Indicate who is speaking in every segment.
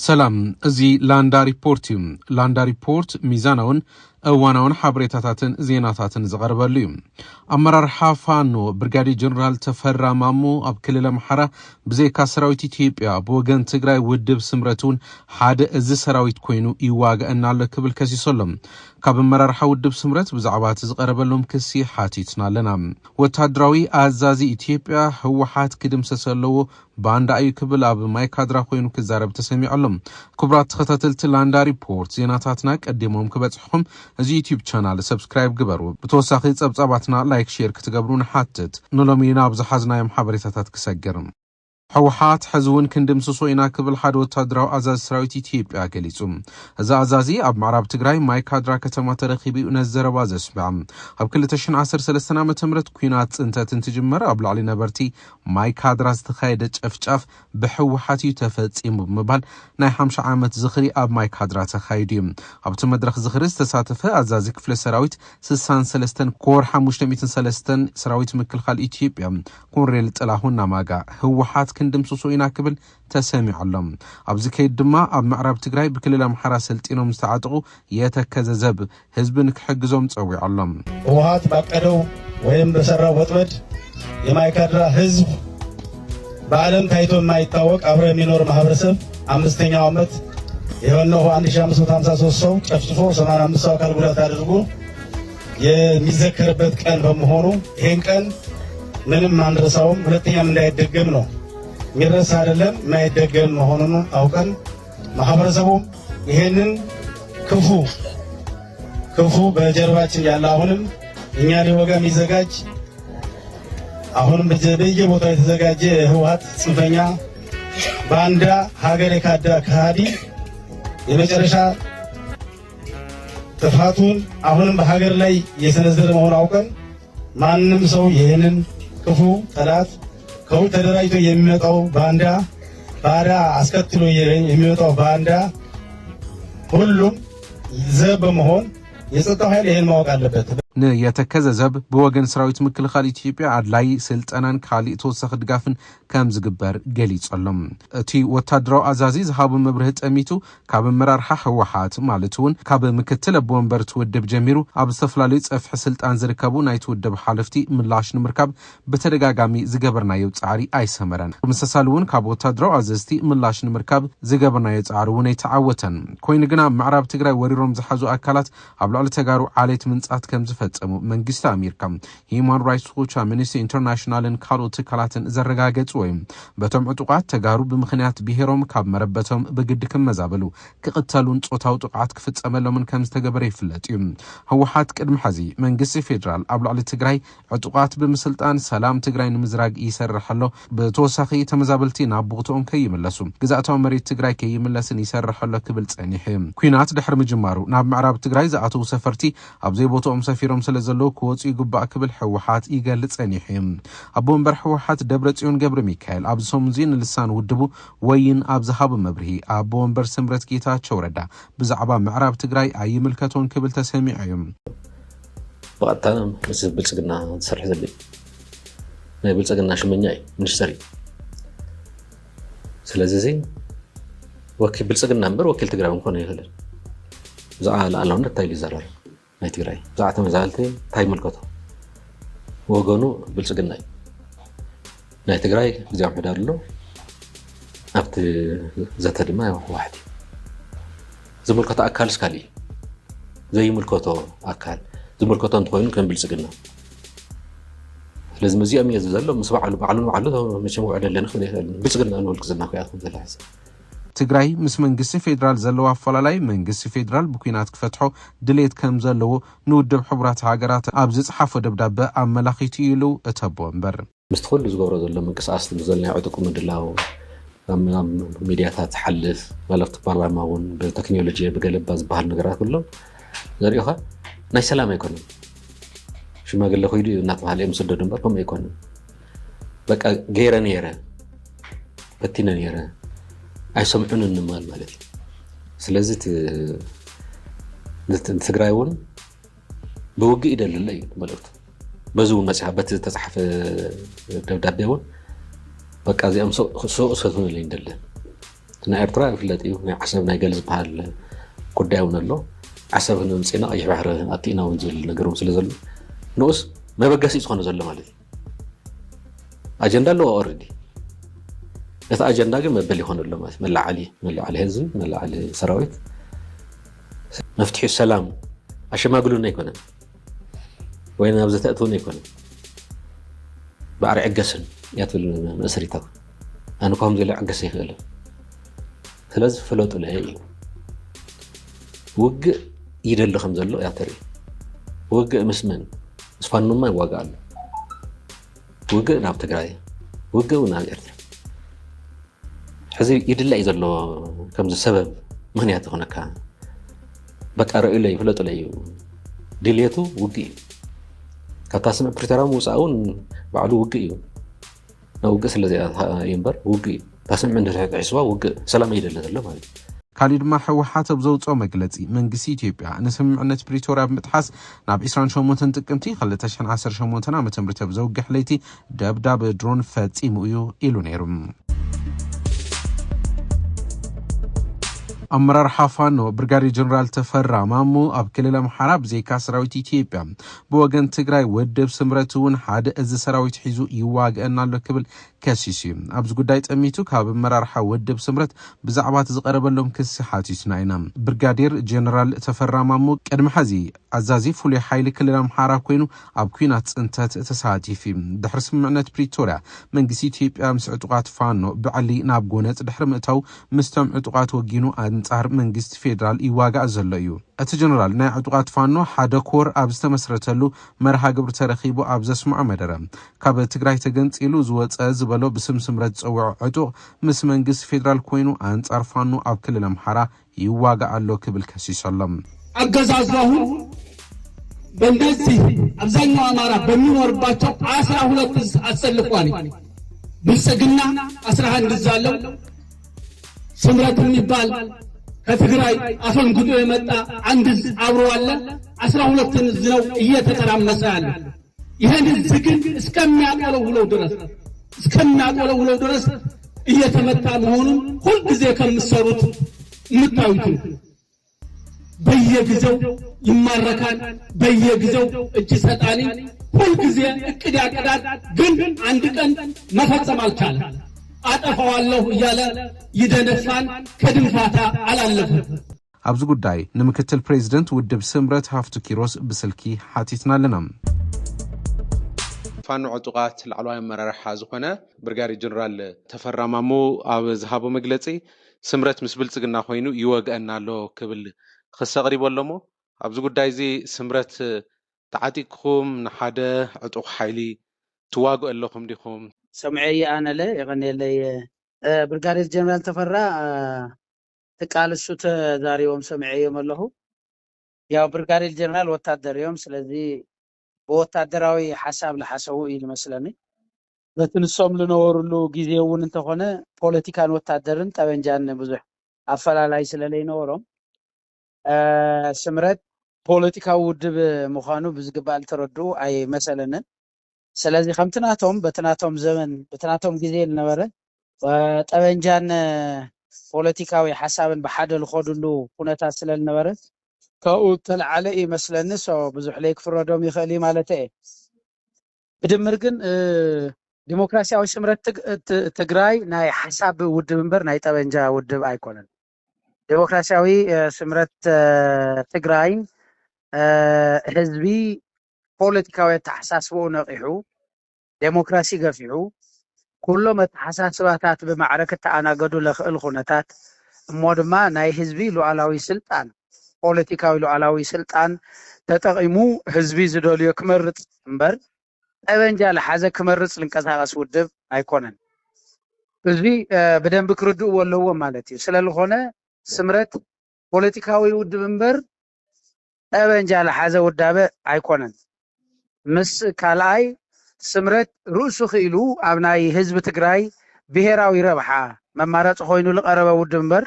Speaker 1: ሰላም እዚ ላንዳ ሪፖርት እዩ ላንዳ ሪፖርት ሚዛናውን እዋናውን ሓበሬታታትን ዜናታትን ዝቀርበሉ እዩ አመራርሓ ፋኖ ብርጋዴር ጀነራል ተፈራ ማሞ ኣብ ክልል አምሓራ ብዘይካ ሰራዊት ኢትዮጵያ ብወገን ትግራይ ውድብ ስምረቱን ሓደ እዚ ሰራዊት ኮይኑ ይዋጋአና ኣሎ ክብል ከሲሶሎም ካብ አመራርሓ ውድብ ስምረት ብዛዕባት ዝቀረበሎም ክሲ ሓቲትና ኣለና ወታደራዊ አዛዚ ኢትዮጵያ ህወሓት ክድምሰሰለዎ ባንዳ እዩ ክብል ኣብ ማይካድራ ኮይኑ ክዛረብ ተሰሚዖሎም ክቡራት ተኸታተልቲ ላንዳ ሪፖርት ዜናታትና ቀዲሞም ክበጽሕኩም እዚ ዩቲዩብ ቻናል ሰብስክራይብ ግበሩ ብተወሳኺ ጸብጻባትና ላይክ ሼር ክትገብሩ ንሓትት ንሎሚ ናብ ዝሓዝናዮም ሓበሬታታት ክሰግርም ህወሓት ሕዝውን ክንድምስሶ ኢና ክብል ሓደ ወታደራዊ አዛዚ ሰራዊት ኢትዮጵያ ገሊጹ እዚ አዛዚ ኣብ ምዕራብ ትግራይ ማይካድራ ከተማ ተረኺቡ ነዘረባ ዘስምዕ ኣብ 2013 ዓ.ም ኩናት ጽንተት እንትጅመር ኣብ ላዕሊ ነበርቲ ማይካድራ ዝተኻየደ ጨፍጫፍ ብህወሓት ተፈጺሙ ብምባል ናይ 50 ዓመት ዝኽሪ ኣብ ማይካድራ ተኻይዱ ኣብቲ መድረኽ ዝኽሪ ዝተሳተፈ አዛዚ ክፍለ ሰራዊት 63 ኮር 503 ሰራዊት ምክልኻል ኢትዮጵያ ኮሎኔል ጥላሁን ናማጋ ህወሓት ክንድምስሶ ኢና ክብል ተሰሚዖሎም ኣብዚ ከይድ ድማ ኣብ ምዕራብ ትግራይ ብክልል አምሓራ ሰልጢኖም ዝተዓጥቁ የተከዘ ዘብ ህዝብን ክሕግዞም ጸዊዖሎም
Speaker 2: ህወሓት ባቀደው ወይም በሰራው ወጥመድ የማይካድራ ህዝብ በዓለም ታይቶ የማይታወቅ አብሮ የሚኖር ማህበረሰብ አምስተኛው ዓመት የሆነው 1553 ሰው ጨፍጭፎ 85 ሰው አካል ጉዳት አድርጎ የሚዘከርበት ቀን በመሆኑ ይሄን ቀን ምንም አንረሳውም ሁለተኛም እንዳይደገም ነው ሚረሳ አይደለም ማይደገም መሆኑን አውቀን ማህበረሰቡ ይሄንን ክፉ በጀርባችን ያለ አሁንም እኛ ሊወጋ የሚዘጋጅ አሁንም በየቦታው የተዘጋጀ ህወሓት ጽንፈኛ ባንዳ ሀገር የካዳ ከሃዲ የመጨረሻ ጥፋቱን አሁንም በሀገር ላይ የሰነዘረ መሆኑን አውቀን ማንም ሰው ይሄንን ክፉ ጠላት ከውጭ ተደራጅቶ የሚመጣው ባንዳ አስከትሎ የሚመጣው ባንዳ ሁሉም ዘብ በመሆን የጸጥታው ኃይል ይሄን ማወቅ አለበት
Speaker 1: የተከዘ ዘብ በወገን ሰራዊት ምክልኻል ኢትዮጵያ አድላይ ስልጠናን ካልእ ተወሳኺ ድጋፍን ከም ዝግበር ገሊጾሎም እቲ ወታደራዊ አዛዚ ዝሃቡ መብርህ ጠሚቱ ካብ አመራርሓ ህወሓት ማለት እውን ካብ ምክትል አቦወንበር ትውድብ ጀሚሩ ኣብ ዝተፈላለዩ ጸፍሒ ስልጣን ዝርከቡ ናይ ትውድብ ሓለፍቲ ምላሽ ንምርካብ በተደጋጋሚ ዝገበርናዮ ጻዕሪ ኣይሰመረን ምሰሳል እውን ካብ ወታደራዊ አዘዝቲ ምላሽ ንምርካብ ዝገበርናዮ ጻዕሪ እውን ኣይተዓወተን ኮይኑ ግና ምዕራብ ትግራይ ወሪሮም ዝሓዙ አካላት ኣብ ላዕሊ ተጋሩ ዓሌት ምንጻት ከም ዝፈጸሙ መንግስቲ አሜሪካ ሂውማን ራይትስ ዎች አምነስቲ ኢንተርናሽናልን ካልኦት ትካላትን ዘረጋገጹ ወይም በቶም ዕጡቃት ተጋሩ ብምኽንያት ብሄሮም ካብ መረበቶም በግድ ክመዛበሉ ክቅተሉን ጾታው ጥቃት ክፍጸመሎምን ከም ዝተገበረ ይፍለጥ እዩ ህወሓት ቅድሚ ሕዚ መንግስቲ ፌደራል ኣብ ላዕሊ ትግራይ ዕጡቃት ብምስልጣን ሰላም ትግራይ ንምዝራግ ይሰርሐሎ በተወሳኺ ተመዛበልቲ ናብ ቦታኦም ከይምለሱ ግዛእታዊ መሬት ትግራይ ከይምለስን ይሰርሐሎ ክብል ጸኒሕ ኩናት ድሕሪ ምጅማሩ ናብ ምዕራብ ትግራይ ዝኣተው ሰፈርቲ ኣብ ዘይቦታኦም ሰፊሮም ስለዘለው ክወጹ ይግባእ ክብል ህወሓት ይገልጽ ጸኒሕ አቦወንበር ህወሓት ደብረጽዮን ገብረ ሚካኤል ኣብ ሶምዚ ንልሳን ውድቡ ወይን ኣብ ዝሃቡ መብርሂ አቦወንበር ስምረት ጌታቸው ረዳ ብዛዕባ ምዕራብ ትግራይ ኣይምልከቶን ክብል ተሰሚዑ እዩ
Speaker 3: ወቅታና ምስ ብልጽግና ዝሰርሕ ዘሎ ናይ ብልጽግና ሽመኛ እዩ ሚኒስተር እዩ ስለዚህ ወኪል ብልጽግና እምበር ወኪል ትግራይ እንኳን ይኽእል ዝዓላ ኣለውነት እንታይ ይዛረብ ናይ ትግራይ ዛዕተ መዛልቲ ታይ መልከቶ ወገኑ ብልጽግና እዩ ናይ ትግራይ ግዜያዊ ምሕዳር ኣሎ ኣብቲ ዘተ ድማ ህወሓት ዝምልከቶ ኣካል ስካሊ ዘይምልከቶ ኣካል ዝምልከቶ እንትኮይኑ ከም ብልጽግና ስለዚ መዚኦም እዩ ዘሎ ምስ ባዕሉ መቸም ውዕል ኣለና ክብል ይኽእል ብልጽግና ንብልጽግና ኮይኣትኩም ዘለሓሰ
Speaker 1: ትግራይ ምስ መንግስቲ ፌደራል ዘለዎ አፈላላይ መንግስቲ ፌደራል ብኩናት ክፈትሖ ድሌት ከም ዘለዎ ንውድብ ሕቡራት ሃገራት ኣብ ዝጽሓፈ ደብዳቤ ኣመላኺቱ ኢሉ እተቦወንበር
Speaker 3: ምስ ተኸሉ ዝገብሮ ዘሎ ምንቅስቃስ ዘለና ዕጡቅ ምድላው ኣብ ሚድያታት ሓልፍ ማለፍቲ ፓርላማ እውን ብቴክኖሎጂ ብገለባ ዝበሃል ነገራት ብሎ ዘሪእኻ ናይ ሰላም ኣይኮነን ሽማግለ ኮይዱ እናተባሃለ ምስደዱ እምበር ከምኡ ኣይኮነን በቃ ገይረ ነይረ በቲነ ነይረ አይሰምዑን እንማል ማለት ስለዚህ ትግራይ እውን በውጊ ይደልለ እዩ መልእክቱ በዙ መጽሐበት ተጻፈ ደብዳቤውን በቃ ዚኦም ሰው ሰቱን ላይ እንደለ ናይ ኤርትራ ፍለጥ እዩ ናይ ዓሰብ ናይ ገል ዝበሃል ጉዳይ እውን ኣሎ ዓሰብ ንምፅና ቀይሕ ባሕሪ ኣቲና እውን ዝብል ነገር ስለ ዘሎ ንኡስ መበገሲ ዝኾነ ዘሎ ማለት እዩ ኣጀንዳ ኣለዎ ኦልሬዲ እቲ ኣጀንዳ ግን መበል ይኾን ኣሎ ማለት መላዓሊ ህዝቢ መላዓሊ ሰራዊት መፍትሒ ሰላም ኣሸማግሉና ኣይኮነን ወይ ናብ ዘተእትውን ኣይኮነን ባዕሪ ዕገስን እያ ትብል መእሰሪታት ኣነ ከም ዘለ ዕገስ ይኽእልን ስለዚ ፍለጡ ለየ እዩ ውግእ ይደሊ ከም ዘሎ እያ ተርኢ ውግእ ምስ መን ምስ ፋኖማ ይዋጋእ ኣሎ ውግእ ናብ ትግራይ ውግእ ናብ ኤርትራ ሕዚ ይድላእ ዘሎ ከምዚ ሰበብ ምክንያት ይኾነካ በቃ ርአዩ ለይ ፍለጡ ለይ ድልየቱ ውግእ እዩ ካብታ ስምዕ ፕሪቶሪያ ምውፃእ እውን ባዕሉ ውግእ እዩ ናብ ውግእ ስለዚኣ እዩ እምበር ውግእ እዩ ታስምዕ እንድሕሒስዋ ውግእ ሰላም ይደሊ ዘሎ ማለት እዩ
Speaker 1: ካሊእ ድማ ሕወሓት ኣብ ዘውፅኦ መግለፂ መንግስቲ ኢትዮጵያ ንስምምዕነት ፕሪቶሪያ ብምጥሓስ ናብ 28 ጥቅምቲ 2018 ዓ.ም ኣብ ዘውግሕ ለይቲ ደብዳብ ድሮን ፈፂሙ እዩ ኢሉ ነይሩ أمرار حافانو برغادي جنرال تفرع مامو أب كللا محارب زيكا سراويت إثيوبيا بوغن تግራይ ወደብ ስምረቱን ሓደ እዚ ሰራዊት ሒዙ ይዋግአና ኣሎ ክብል ከሲሱ ኣብዚ ጉዳይ ጠሚቱ ካብ መራርሓ ወደብ ስምረት ብዛዕባ ዝቀረበሎም ክስ ሓቲስና ኢና ብርጋዴር ጀነራል ተፈራ ማሞ ቀድሚ ሕዚ ኣዛዚ ፍሉይ ሓይሊ ክልል ኣምሓራ ኮይኑ ኣብ ኩናት ጽንተት ተሳቲፊ ድሕሪ ስምምዕነት ፕሪቶሪያ መንግስቲ ኢትዮጵያ ምስ ዕጡቃት ፋኖ ብዕሊ ናብ ጎነጽ ድሕሪ ምእታው ምስቶም ዕጡቃት ወጊኑ አንጻር መንግስት ፌደራል ይዋጋእ ዘሎ እዩ እቲ ጀነራል ናይ ዕጡቃት ፋኖ ሓደ ኮር ኣብ ዝተመስረተሉ መርሃ ግብሪ ተረኺቡ ኣብ ዘስምዖ መደረ ካብ ትግራይ ተገንፂሉ ዝወፀ ዝበሎ ብስም ስምረት ዝፀውዖ ዕጡቅ ምስ መንግስት ፌደራል ኮይኑ አንጻር ፋኖ ኣብ ክልል ኣምሓራ ይዋጋእ ኣሎ ክብል ከሲሰሎም
Speaker 4: አገዛዛሁ በእንደዚህ አብዛኛው አማራ በሚኖርባቸው 12 አሰልፏል ብልጽግና 11 ዛለው ስምረት የሚባል ከትግራይ አፈንግጦ የመጣ አንድ አብሮ አለ 12 ነው እየተተራመሰ ያለ ይሄን ዝግን እስከሚያቆለው ድረስ እየተመታ መሆኑን ሁሉ ጊዜ ከምሰሩት ምታዩት በየጊዜው ይማረካል በየጊዜው እጅ ሰጣኒ ሁሉ ጊዜ እቅድ ያቀዳል ግን አንድ ቀን መፈጸም አልቻለም አጠፋዋለሁ እያለ ይደነፋን ከድንፋታ አላለፈም
Speaker 1: ኣብዚ ጉዳይ ንምክትል ፕሬዝዳንት ውድብ ስምረት ሃፍቱ ኪሮስ ብስልኪ ሓቲትናልና ፋኖ ዕጡቃት ላዕለዋይ መራርሓ ዝኾነ ብርጋዴር ጀነራል ተፈራ ማሞ ኣብ ዝሃቦ መግለጺ ስምረት ምስ ብልጽግና ኮይኑ ይወግአና ኣሎ ክብል ክስ ቀሪቦሎሞ ኣብዚ ጉዳይ እዚ ስምረት ተዓጢቅኩም ንሓደ ዕጡቅ ሓይሊ ትዋግኡ ኣለኩም ዲኹም
Speaker 5: سمعي أنا لا يغني لي برغادير جنرال تفرع تقال السوت دار يوم سمعي يوم الله يا برغادير جنرال وتادر يوم سلذي بوتادراوي حساب لحسبو يመስለኒ በትንሶም ለኖርሉ ጊዜውን እንተሆነ ፖለቲካን ወታደርን ጠበንጃን ብዙ አፈላላይ ስለለይ ኖሮም ስምረት ፖለቲካው ውድብ መኻኑ ብዝግባል ተረዱ አይ መሰለንን ስለዚህ ከምትናቶም በትናቶም ዘመን በትናቶም ጊዜ ለነበረ ጠበንጃን ፖለቲካዊ ሐሳብን በሓደ ለኾድሉ ሁነታ ስለነበረ ከኡተል ዓለ ይመስለኒ ሰው ብዙ ላይ ክፍረዶም ይኸሊ ማለት እዩ ብድምር ግን ዲሞክራሲያዊ ስምረት ትግራይ ናይ ሐሳብ ውድብ እንበር ናይ ጠበንጃ ውድብ አይኮነን ዲሞክራሲያዊ ስምረት ትግራይ ህዝቢ ፖለቲካዊ ተሐሳስቦ ነቂሑ ዴሞክራሲ ገፊዑ ኩሎም ተሐሳስባታት በማዕረከት ተአናገዱ ለኽእል ኹነታት እሞድማ ናይ ህዝቢ ሉዓላዊ ስልጣን ፖለቲካዊ ሉዓላዊ ስልጣን ተጠቂሙ ህዝቢ ዝደልዮ ክመርጽ እንበር ጠበንጃ ለሐዘ ክመርጽ ልንቀሳቀስ ውድብ አይኮነን ህዝቢ በደንብ ክርድኡ ወለዎ ማለት እዩ ስለልኾነ ስምረት ፖለቲካዊ ውድብ እንበር ጠበንጃ ለሐዘ ውዳበ አይኮነን ምስ ካልአይ ስምረት ርእሱ ኺሉ ኣብ ናይ ህዝቢ ትግራይ ብሄራዊ ረብሓ መማረጽ ኮይኑ ለቀረበ ውድብ እንበር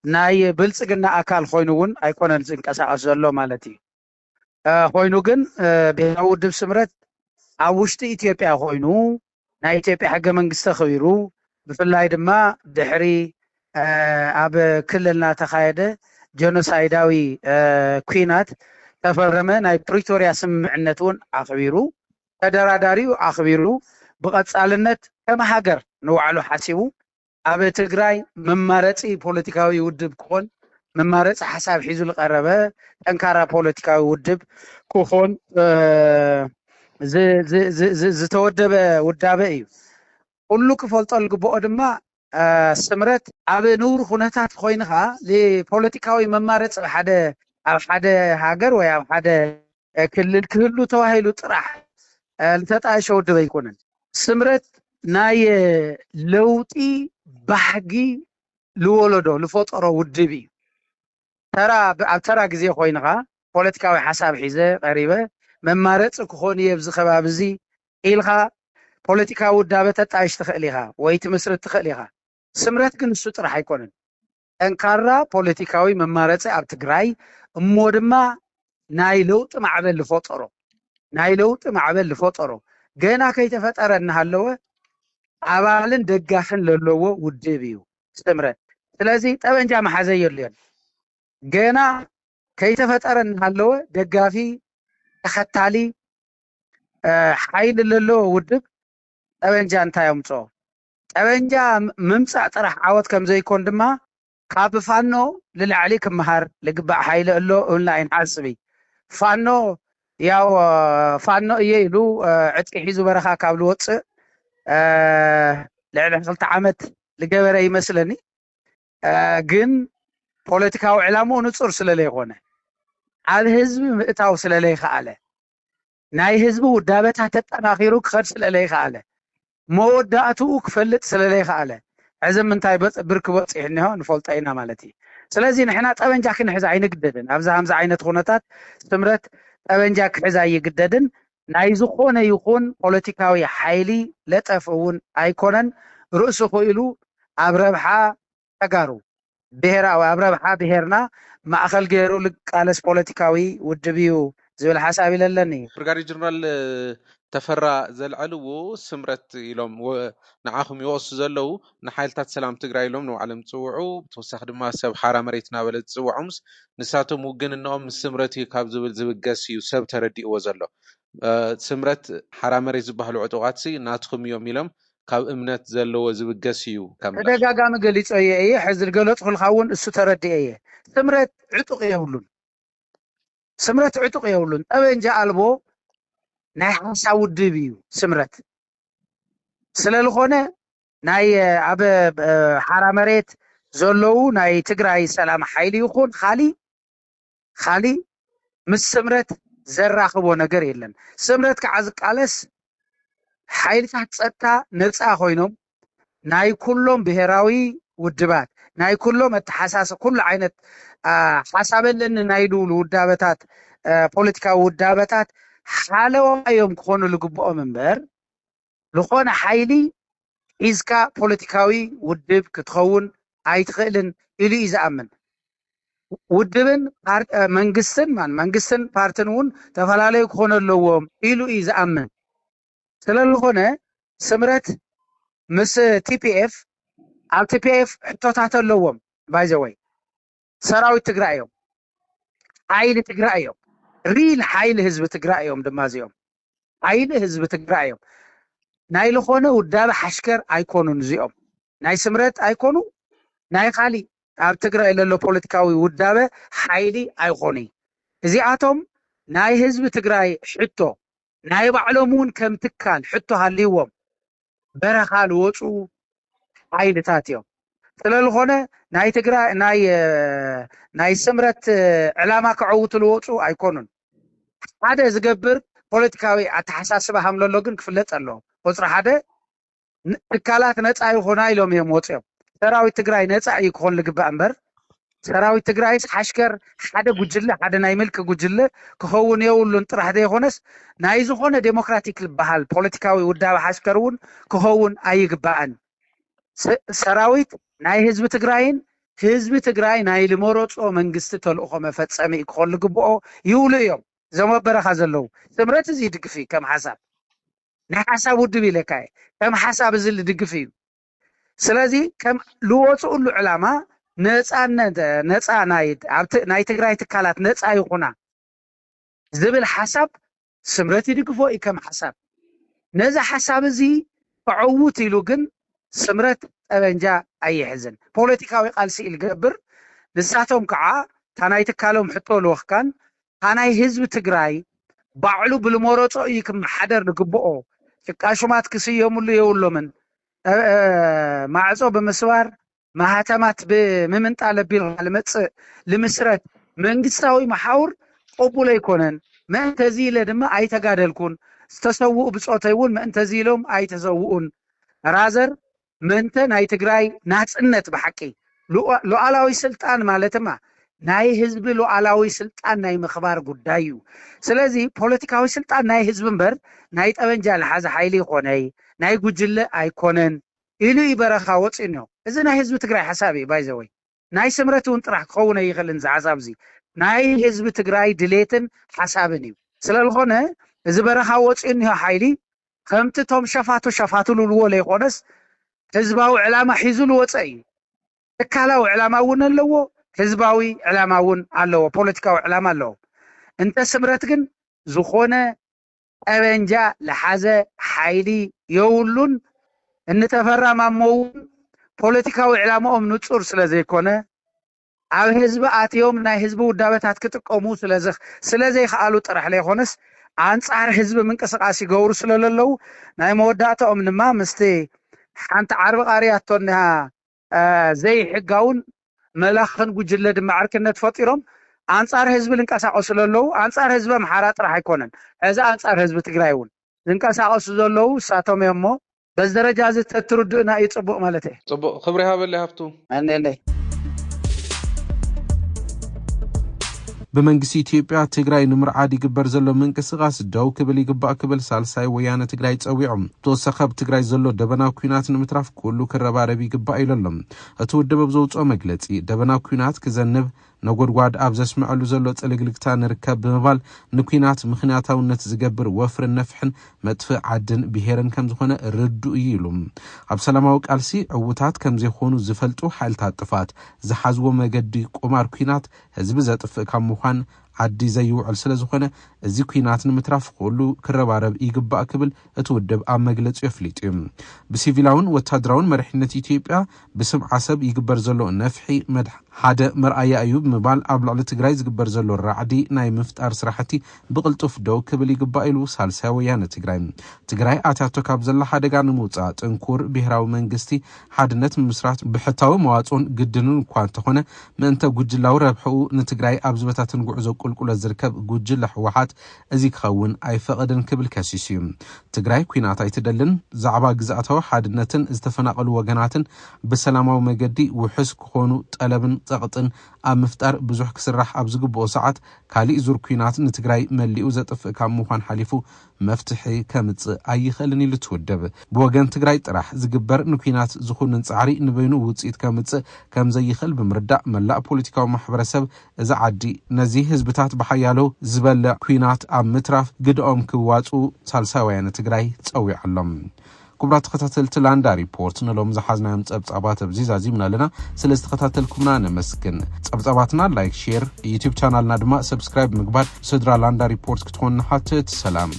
Speaker 5: ናይ ብልጽግና አካል ኮይኑውን አይኮነን ዝንቀሳቀስ ዘሎ ማለት እዩ ኮይኑ ግን ብሄራዊ ውድብ ስምረት ኣብ ውሽጢ ኢትዮጵያ ኮይኑ ናይ ኢትዮጵያ ሕገ መንግስቲ ኸቢሩ ብፍላይ ድማ ድሕሪ ኣብ ክልልና ተኻየደ ጀኖሳይዳዊ ኩናት ተፈረመ ናይ ፕሪቶሪያ ስምምዕነት እውን ኣኽቢሩ ተደራዳሪው ኣኽቢሩ ብቐጻልነት ከም ሃገር ንባዕሉ ሓሲቡ ኣብ ትግራይ መማረፂ ፖለቲካዊ ውድብ ክኾን መማረፂ ሓሳብ ሒዙ ዝቐረበ ጠንካራ ፖለቲካዊ ውድብ ክኾን ዝተወደበ ውዳበ እዩ ኩሉ ክፈልጦ ዝግብኦ ድማ ስምረት ኣብ ንቡር ኩነታት ኮይንኻ ፖለቲካዊ መማረፂ ኣብ ሓደ ሃገር ወይ ኣብ ሓደ ክልል ክህሉ ተባሂሉ ጥራሕ ዝተጣየሸ ውድብ ኣይኮነን ስምረት ናይ ለውጢ ባህጊ ዝወለዶ ዝፈጠሮ ውድብ እዩ ኣብ ተራ ግዜ ኮይንኻ ፖለቲካዊ ሓሳብ ሒዘ ቀሪበ መማረፂ ክኾን እየ ኣብዚ ከባቢ እዚ ኢልካ ፖለቲካዊ ውዳበ ተጣይሽ ትኽእል ኢኻ ወይ ትምስርት ትኽእል ኢኻ ስምረት ግን እሱ ጥራሕ ኣይኮነን ጠንካራ ፖለቲካዊ መማረፂ ኣብ ትግራይ እሞ ድማ ናይ ለውጢ ማዕበል ዝፈጠሮ ገና ከይተፈጠረ እናሃለወ ኣባልን ደጋፍን ዘለዎ ውድብ እዩ ስምረት ስለዚ ጠበንጃ መሓዘ የድልዮን ገና ከይተፈጠረ እናሃለወ ደጋፊ ተኸታሊ ሓይሊ ዘለዎ ውድብ ጠበንጃ እንታይ ኣምፅኦ ጠበንጃ ምምፃእ ጥራሕ ዓወት ከም ዘይኮን ድማ ካብ ፋኖ ልላዕሊ ክመሃር ልግባእ ሓይሊ ኣሎ እብልና ኣይንሓስብ ፋኖ ያው ፋኖ እየ ኢሉ ዕጥቂ ሒዙ በረኻ ካብ ዝወፅእ ልዕሊ 2 ዓመት ዝገበረ ይመስለኒ ግን ፖለቲካዊ ዕላምኡ ንፁር ስለዘይኮነ ኣብ ህዝቢ ምእታው ስለዘይከኣለ ናይ ህዝቢ ውዳበታት ተጠናኺሩ ክኸድ ስለዘይከኣለ መወዳእትኡ ክፈልጥ ስለዘይከኣለ ሕዚ ምንታይ ብርኪ በፂሕ እኒሆ ንፈልጦ ኢና ማለት እዩ ስለዚ ንሕና ጠበንጃ ክንሕዝ ኣይንግደድን ኣብዚ ከምዚ ዓይነት ኩነታት ስምረት ጠበንጃ ክሕዝ ኣይግደድን ናይ ዝኾነ ይኹን ፖለቲካዊ ሓይሊ ለጠፍ እውን ኣይኮነን ርእሱ ክኢሉ ኣብ ረብሓ ተጋሩ ብሄራዊ ኣብ ረብሓ ብሄርና ማእኸል ገይሩ ልቃለስ ፖለቲካዊ ውድብ እዩ ዝብል ሓሳብ ኢለለኒ
Speaker 1: ብርጋዴር ጀነራል ተፈራ ዘልዓልዎ ስምረት ኢሎም ንዓኹም ይወቅሱ ዘለው ንሓይልታት ሰላም ትግራይ ኢሎም ንባዕሎም ዝፅውዑ ብተወሳኺ ድማ ሰብ ሓራ መሬት እናበለ ዝፅውዖምስ ንሳቶም ውግንነኦም ምስ ስምረት እዩ ካብ ዝብል ዝብገስ እዩ ሰብ ተረዲእዎ ዘሎ ስምረት ሓራ መሬት ዝበሃሉ ዕጡቃት ናትኩም እዮም ኢሎም ካብ እምነት ዘለዎ ዝብገስ እዩ
Speaker 5: ተደጋጋሚ ገሊፆ እየ ሕዚ ዝገለፅኩልካ እውን እሱ ተረዲአ እየ ስምረት ዕጡቕ የብሉን ጠበንጃ ኣልቦ ናይ ሓሳብ ውድብ እዩ ስምረት ስለዝኾነ ናይ ኣብ ሓራ መሬት ዘለው ናይ ትግራይ ሰላም ሓይሊ ይኹን ካሊእ ምስ ስምረት ዘራኽቦ ነገር የለን ስምረት ከዓ ዝቃለስ ሓይልታት ፀጥታ ነፃ ኮይኖም ናይ ኩሎም ብሄራዊ ውድባት ናይ ኩሎም ኣተሓሳስብ ኩሉ ዓይነት ሓሳበለኒ ናይ ድብሉ ውዳበታት ፖለቲካዊ ውዳበታት ሓለዋዮም ክኾኑ ዝግብኦም እምበር ዝኾነ ሓይሊ ሒዝካ ፖለቲካዊ ውድብ ክትኸውን ኣይትኽእልን ኢሉ እዩ ዝኣምን ውድብን መንግስትን ፓርትን እውን ተፈላለዩ ክኾኑ ኣለዎም ኢሉ እዩ ዝኣምን ስለዝኾነ ስምረት ምስ ቲፒኤፍ ኣብ ቲፒኤፍ ሕቶታት ኣለዎም ባይዘወይ ሰራዊት ትግራይ እዮም ሓይሊ ትግራይ እዮም ሪል ሓይሊ ህዝቢ ትግራይ እዮም ድማ እዚኦም ሓይሊ ህዝቢ ትግራይ እዮም ናይ ዝኾነ ውዳበ ሓሽከር ኣይኮኑን እዚኦም ናይ ስምረት ኣይኮኑ ናይ ካሊእ ኣብ ትግራይ ዘሎ ፖለቲካዊ ውዳበ ሓይሊ ኣይኮኑ እዚኣቶም ናይ ህዝቢ ትግራይ ሕቶ ናይ ባዕሎም እውን ከም ትካል ሕቶ ሃልይዎም በረኻ ዝወፁ ሓይልታት እዮም ስለዝኾነ ናይ ትግራይ ናይ ስምረት ዕላማ ክዕውቱ ዝወፁ ኣይኮኑን ሓደ ዝገብር ፖለቲካዊ ኣተሓሳስባ ሃምለሎ ግን ክፍለጥ ኣለዎ ቁፅሪ ሓደ ትካላት ነፃ ይኾና ኢሎም እዮም ወፅኦም ሰራዊት ትግራይ ነፃ እዩ ክኾን ዝግባእ እምበር ሰራዊት ትግራይ ሓሽከር ሓደ ጉጅለ ሓደ ናይ ምልክ ጉጅለ ክኸውን የብሉን ጥራሕ ዘይኮነስ ናይ ዝኾነ ዴሞክራቲክ ዝበሃል ፖለቲካዊ ውዳበ ሓሽከር እውን ክኸውን ኣይግባእን ሰራዊት ናይ ህዝቢ ትግራይን ህዝቢ ትግራይ ናይ ልመረፆ መንግስቲ ተልእኾ መፈፀሚ ክኾን ዝግብኦ ይብሉ እዮም እዞም ኣብ በረኻ ዘለው ስምረት እዚ ይድግፍ እዩ ከም ሓሳብ ናይ ሓሳብ ውድብ ኢለካ ከም ሓሳብ እዚ ዝድግፍ እዩ ስለዚህ ከም ልወፅኡሉ ዕላማ ነፃ ናይ ትግራይ ትካላት ነፃ ይኹና ዝብል ሓሳብ ስምረት ይድግፎ እዩ ከም ሓሳብ ነዚ ሓሳብ እዚ ክዕውት ኢሉ ግን ስምረት ጠበንጃ ኣይሕዝን ፖለቲካዊ ቃልሲ ይገብር ንሳቶም ከዓ ታናይ ትካሎም ሕቶ ልወኽካን ታናይ ህዝቢ ትግራይ ባዕሉ ብልመረፆ እዩ ክመሓደር ዝግብኦ ጭቃሹማት ክስየሙሉ የብሎምን ማዕጾ ብምስባር ማህተማት ብምምንጣል ለቢልካ ልመፅእ ልምስረት መንግስታዊ መሓውር ቅቡል ኣይኮነን ምእንተዚ ኢለ ድማ ኣይተጋደልኩን ዝተሰውኡ ብፆተይ እውን ምእንተዚ ኢሎም ኣይተሰውኡን ራዘር ምእንተ ናይ ትግራይ ናፅነት ብሓቂ ሉዓላዊ ስልጣን ማለትማ ናይ ህዝቢ ሉዓላዊ ስልጣን ናይ ምኽባር ጉዳይ እዩ ስለዚ ፖለቲካዊ ስልጣን ናይ ህዝቢ እምበር ናይ ጠበንጃ ዝሓዘ ሓይሊ ይኮነይ ናይ ጉጅለ ኣይኮነን ኢሉ ይበረኻ ወፂኑ እዚ ናይ ህዝቢ ትግራይ ሓሳብ እዩ ባይዘወይ ናይ ስምረት እውን ጥራሕ ክኸውን ኣይኽእልን ዝሓሳብ እዚ ናይ ህዝቢ ትግራይ ድሌትን ሓሳብን እዩ ስለዝኾነ እዚ በረኻ ወፂኑ ሓይሊ ከምቲ ቶም ሸፋቱ ልብልዎ ዘይኮነስ ህዝባዊ ዕላማ ሒዙ ዝወፀ እዩ ትካላዊ ዕላማ እውን ኣለዎ ህዝባዊ ዕላማ እውን ኣለዎ ፖለቲካዊ ዕላማ ኣለዎ እንተ ስምረት ግን ዝኾነ ጠበንጃ ዝሓዘ ሓይሊ የውሉን እንተፈራማሞ እውን ፖለቲካዊ ዕላማኦም ንጹር ስለዘይኮነ ኣብ ህዝቢ ኣትዮም ናይ ህዝቢ ውዳበታት ክጥቀሙ ስለዘይከኣሉ ጥራሕ ዘይኮነስ ኣንጻር ህዝቢ ምንቅስቃስ ይገብሩ ስለዘለዉ ናይ መወዳእታኦም ድማ ምስቲ ሓንቲ ዓርቢ ቃርያቶን ዘይሕጋውን መላኽን ጉጅለ ድማ ዓርክነት ፈጢሮም አንጻር ህዝብ ልንቀሳቀሱ ዘለዉ አንጻር ህዝብ አምሓራ ጥራሕ አይኮነን እዚ አንጻር ህዝብ ትግራይ እውን ልንቀሳቀሱ ዘለዉ ሳቶም እሞ በዚ ደረጃ ዝተትርዱና ይጽቡቅ ማለት እዩ
Speaker 1: ጽቡቅ ክብሪ ሃበለ ሃፍቱ
Speaker 5: አንለይ
Speaker 1: በመንግስት ኢትዮጵያ ትግራይ ንምርዓድ ይግበር ዘሎ ምንቅስቃስ ደው ክብል ይግባእ ክብል ሳልሳይ ወያነ ትግራይ ጸዊዖም ተወሰኸብ ትግራይ ዘሎ ደበናው ኩናት ንምትራፍ ኩሉ ክረባረብ ይግባእ ኢሎም እቲ ውድብ ዘውፅኦ መግለጺ ደበናው ኩናት ክዘንብ ነጎድጓድ ኣብ ዘስምዐሉ ዘሎ ጽልግልግታ ንርከብ ብምባል ንኩናት ምኽንያታውነት ዝገብር ወፍር ነፍሕን መጥፍእ ዓድን ብሄርን ከም ዝኾነ ርዱ እዩ ኣብ ሰላማዊ ቃልሲ ዕውታት ከም ዘይኾኑ ዝፈልጡ ሓይልታት ጥፋት ዝሓዝዎ መገዲ ቁማር ኩናት ህዝቢ ዘጥፍእ ካብ ምዃን ዓዲ ዘይውዕል ስለዝኾነ እዚ ኩናት ንምትራፍ ኩሉ ክረባረብ ይግባእ ክብል እቲ ውድብ ኣብ መግለጺ የፍሊጥ እዩ ብሲቪላውን ወታደራውን መሪሕነት ኢትዮጵያ ብስም ዓሰብ ይግበር ዘሎ ነፍሒ ሓደ መርኣያ እዩ ብምባል ኣብ ልዕሊ ትግራይ ዝግበር ዘሎ ራዕዲ ናይ ምፍጣር ስራሕቲ ብቅልጡፍ ደው ክብል ይግባእ ኢሉ ሳልሳይ ወያነ ትግራይ ኣትያቶ ካብ ዘላ ሓደጋ ንምውፃእ ጥንኩር ብሄራዊ መንግስቲ ሓድነት ምስራት ብሕታዊ መዋጾን ግድንን እኳ እንተኾነ ምእንተ ጉጅላዊ ረብሕኡ ንትግራይ ኣብ ዝበታትን ጉዕዞ ቁልቁለት ዝርከብ ጉጅለ ሕወሓት እዚ ክኸውን ኣይፈቐድን ክብል ከሲስ እዩ ትግራይ ኩናት ኣይትደልን ዛዕባ ግዛእታዊ ሓድነትን ዝተፈናቀሉ ወገናትን ብሰላማዊ መገዲ ውሕስ ክኾኑ ጠለብን ጸቕጥን ኣብ ምፍጣር ብዙሕ ክስራሕ ኣብ ዝግብኦ ሰዓት ካሊእ ዙር ኩናት ንትግራይ መሊኡ ዘጥፍእ ካብ ምዃን ሓሊፉ መፍትሒ ከምጽእ ኣይኽእልን ኢሉ ትውድብ ብወገን ትግራይ ጥራሕ ዝግበር ንኩናት ዝኹንን ጻዕሪ ንበይኑ ውጽኢት ከምጽእ ከም ዘይኽእል ብምርዳእ መላእ ፖለቲካዊ ማሕበረሰብ እዚ ዓዲ ነዚ ህዝብታት ብሓያሎ ዝበልዕ ኩናት ኣብ ምትራፍ ግድኦም ክዋጹ ሳልሳይ ወያነ ትግራይ ጸዊዖሎም كبرات تخطاتلت لاندا ريبورت نلوم زحزناهم ጸብጻባት ኣብዚ ዛዚምና ለና ስለዝተኸታተልኩምና ነመስግን ጸብጻባትና ላይክ ሼር ዩቲዩብ ቻናልና ድማ ሰብስክራይብ ምግባር ስድራ ላንዳ ሪፖርት ክትኮን ሓትት ሰላም